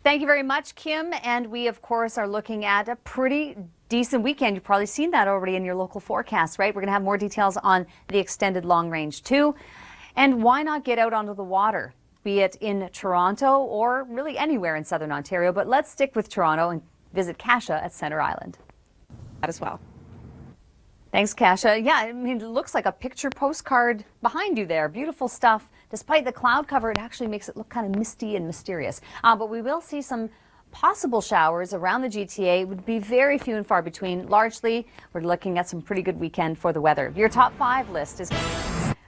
Thank you very much, Kim. And we, of course, are looking at a pretty decent weekend. You've probably seen that already in your local forecast, right? We're going to have more details on the extended long range, too. And why not get out onto the water, be it in Toronto or really anywhere in southern Ontario? But let's stick with Toronto and visit Kasia at Centre Island. As well. Thanks, Kasia. Yeah, I mean, it looks like a picture postcard behind you there. Beautiful stuff. Despite the cloud cover, it actually makes it look kind of misty and mysterious. But we will see some possible showers around the GTA. It would be very few and far between. Largely, we're looking at some pretty good weekend for the weather. Your top 5 list is...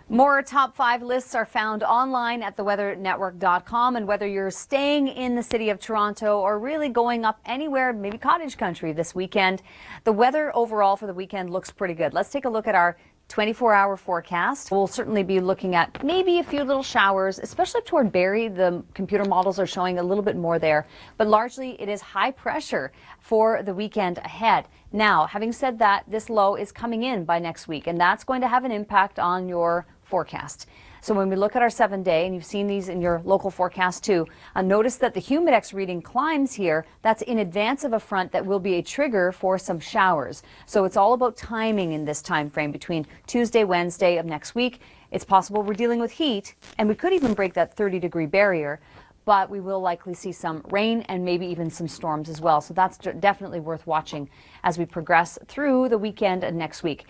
More top 5 lists are found online at theweathernetwork.com, and whether you're staying in the city of Toronto or really going up anywhere, maybe cottage country this weekend, the weather overall for the weekend looks pretty good. Let's take a look at our 24-hour forecast. We'll certainly be looking at maybe a few little showers, especially up toward Barrie. The computer models are showing a little bit more there, but largely it is high pressure for the weekend ahead. Now, having said that, this low is coming in by next week, and that's going to have an impact on your forecast. So when we look at our 7-day, and you've seen these in your local forecast too, notice that the humidex reading climbs here. That's in advance of a front that will be a trigger for some showers. So it's all about timing in this time frame between Tuesday, Wednesday of next week. It's possible we're dealing with heat, and we could even break that 30-degree barrier, but we will likely see some rain and maybe even some storms as well. So that's definitely worth watching as we progress through the weekend and next week.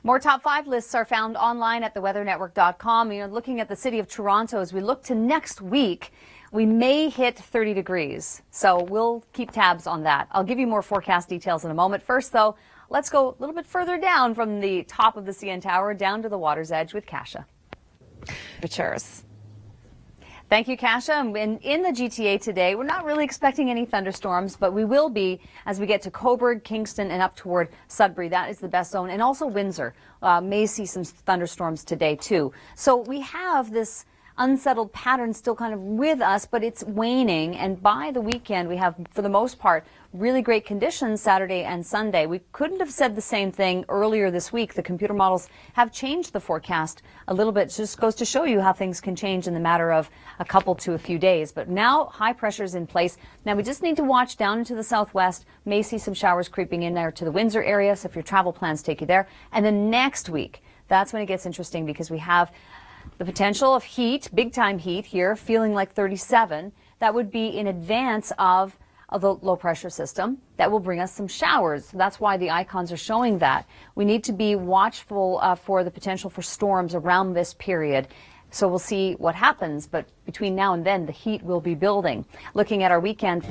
More top 5 lists are found online at theweathernetwork.com. You know, looking at the city of Toronto, as we look to next week, we may hit 30 degrees. So we'll keep tabs on that. I'll give you more forecast details in a moment. First, though, let's go a little bit further down from the top of the CN Tower down to the water's edge with Kasia. Cheers. Thank you, Kasia. In the GTA today, we're not really expecting any thunderstorms, but we will be as we get to Cobourg, Kingston, and up toward Sudbury. That is the best zone. And also Windsor may see some thunderstorms today, too. So we have this unsettled pattern still kind of with us, but it's waning. And by the weekend, we have, for the most part, really great conditions Saturday and Sunday. We couldn't have said the same thing earlier this week. The computer models have changed the forecast a little bit. It just goes to show you how things can change in the matter of a couple to a few days. But now high pressure's in place. Now we just need to watch down into the southwest. May see some showers creeping in there to the Windsor area. So if your travel plans take you there. And then next week, that's when it gets interesting because we have the potential of heat, big time heat here, feeling like 37. That would be in advance of the low pressure system that will bring us some showers. That's why the icons are showing that. We need to be watchful for the potential for storms around this period. So we'll see what happens. But between now and then, the heat will be building. Looking at our weekend,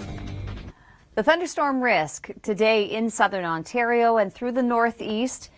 the thunderstorm risk today in southern Ontario and through the northeast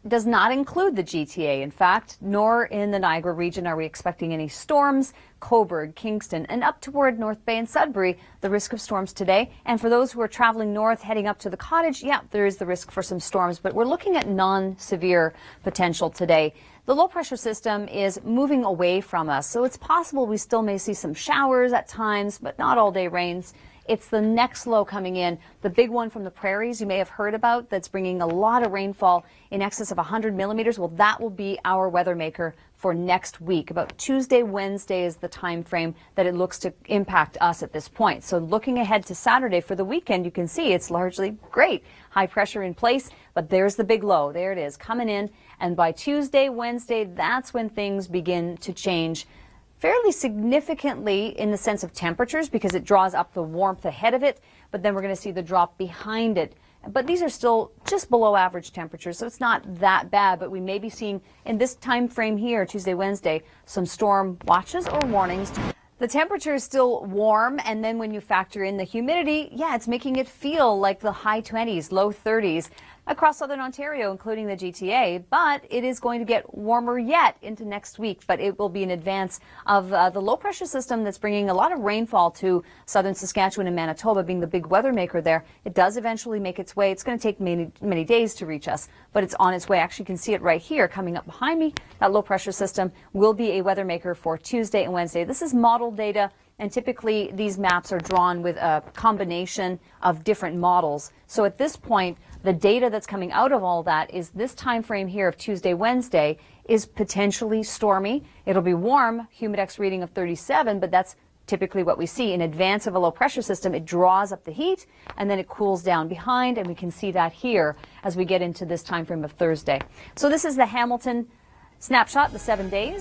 does not include the GTA. In fact, nor in the Niagara region are we expecting any storms. Cobourg, Kingston, and up toward North Bay and Sudbury, the risk of storms today. And for those who are traveling north, heading up to the cottage, yeah, there is the risk for some storms, but we're looking at non-severe potential today. The low pressure system is moving away from us, so it's possible we still may see some showers at times, but not all day rains. It's the next low coming in, the big one from the prairies you may have heard about that's bringing a lot of rainfall in excess of 100 millimeters. Well, that will be our weather maker for next week. About Tuesday, Wednesday is the time frame that it looks to impact us at this point. So looking ahead to Saturday for the weekend, you can see it's largely great. High pressure in place, but there's the big low. There it is coming in. And by Tuesday, Wednesday, that's when things begin to change fairly significantly in the sense of temperatures because it draws up the warmth ahead of it, but then we're going to see the drop behind it. But these are still just below average temperatures, so it's not that bad, but we may be seeing in this time frame here, Tuesday, Wednesday, some storm watches or warnings. The temperature is still warm, and then when you factor in the humidity, yeah, it's making it feel like the high 20s, low 30s across southern Ontario, including the GTA, but it is going to get warmer yet into next week, but it will be in advance of the low pressure system that's bringing a lot of rainfall to southern Saskatchewan and Manitoba, being the big weather maker there. It does eventually make its way. It's going to take many days to reach us, but it's on its way. Actually, you can see it right here coming up behind me. That low pressure system will be a weather maker for Tuesday and Wednesday. This is model data. And typically these maps are drawn with a combination of different models. So at this point, the data that's coming out of all that is this time frame here of Tuesday, Wednesday is potentially stormy. It'll be warm, humidex reading of 37, but that's typically what we see in advance of a low pressure system. It draws up the heat and then it cools down behind, and we can see that here as we get into this time frame of Thursday. So this is the Hamilton snapshot, the 7 days.